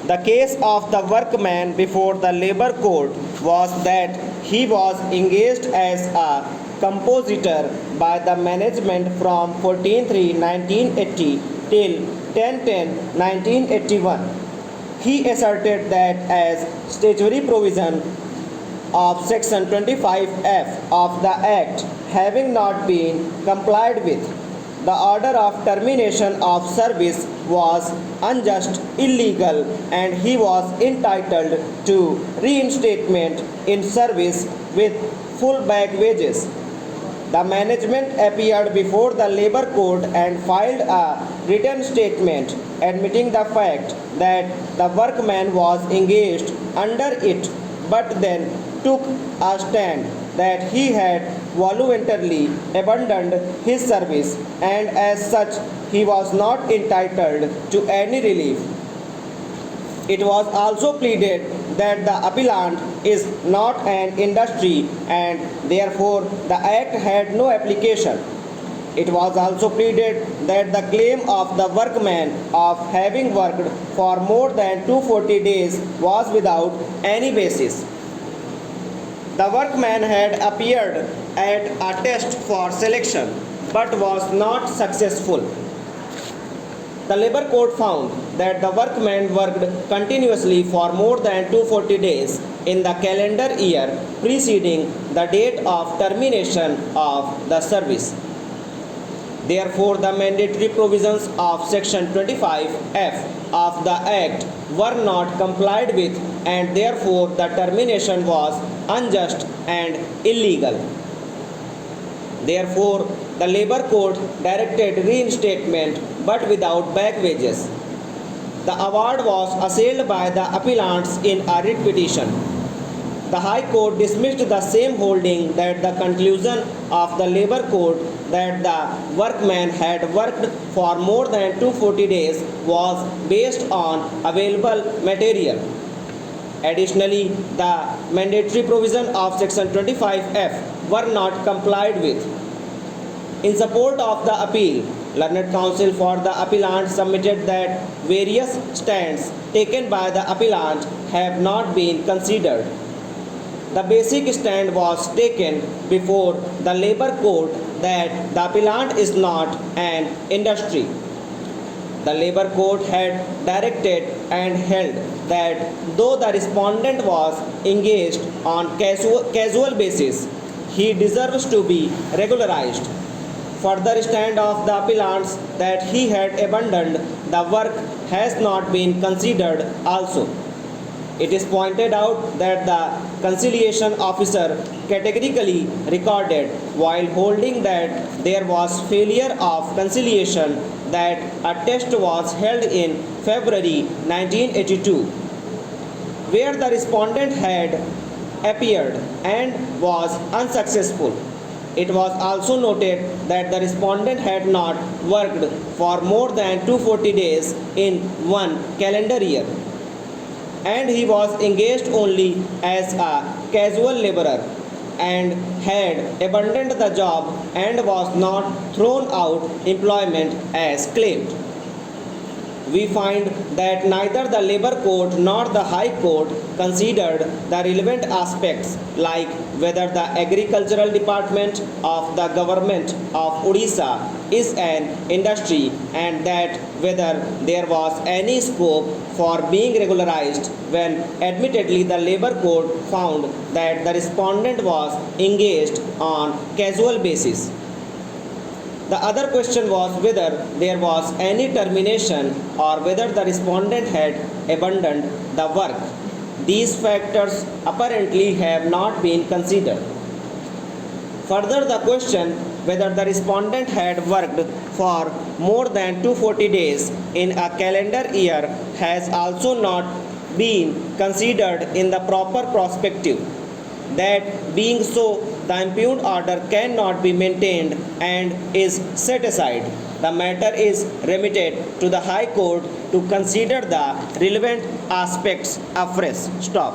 The case of the workman before the labor court was that he was engaged as a compositor by the management from 14/3/1980 till 10/10/1981. He asserted that as statutory provision of section 25F of the Act having not been complied with, the order of termination of service was unjust, illegal, and he was entitled to reinstatement in service with full back wages. The management appeared before the labor court and filed a written statement admitting the fact that the workman was engaged under it, but then took a stand that he had voluntarily abandoned his service and as such he was not entitled to any relief. It was also pleaded that the appellant is not an industry and therefore the Act had no application. It was also pleaded that the claim of the workman of having worked for more than 240 days was without any basis. The workman had appeared at a test for selection but was not successful. The labor court found that the workman worked continuously for more than 240 days in the calendar year preceding the date of termination of the service. Therefore, the mandatory provisions of section 25F of the Act were not complied with and therefore the termination was unjust and illegal. Therefore, the labor court directed reinstatement but without back wages. The award was assailed by the appellants in a writ petition. The High Court dismissed the same, holding that the conclusion of the labor court that the workman had worked for more than 240 days was based on available material. Additionally, the mandatory provision of section 25F were not complied with. In support of the appeal, Learned Counsel for the appellant submitted that various stands taken by the appellant have not been considered. The basic stand was taken before the labor court that the appellant is not an industry. The labor court had directed and held that though the respondent was engaged on casual basis, he deserves to be regularized. Further stand of the appellants that he had abandoned the work has not been considered also. It is pointed out that the conciliation officer categorically recorded while holding that there was failure of conciliation that a test was held in February 1982 where the respondent had appeared and was unsuccessful. It was also noted that the respondent had not worked for more than 240 days in one calendar year, and he was engaged only as a casual laborer and had abandoned the job and was not thrown out employment as claimed. We find that neither the labor court nor the high court considered the relevant aspects like whether the agricultural department of the government of Odisha is an industry and that whether there was any scope for being regularized when admittedly the labor court found that the respondent was engaged on casual basis. The other question was whether there was any termination or whether the respondent had abandoned the work. These factors apparently have not been considered. Further, the question whether the respondent had worked for more than 240 days in a calendar year has also not been considered in the proper perspective. That being so, the impugned order cannot be maintained and is set aside. The matter is remitted to the High Court to consider the relevant aspects afresh. Stop.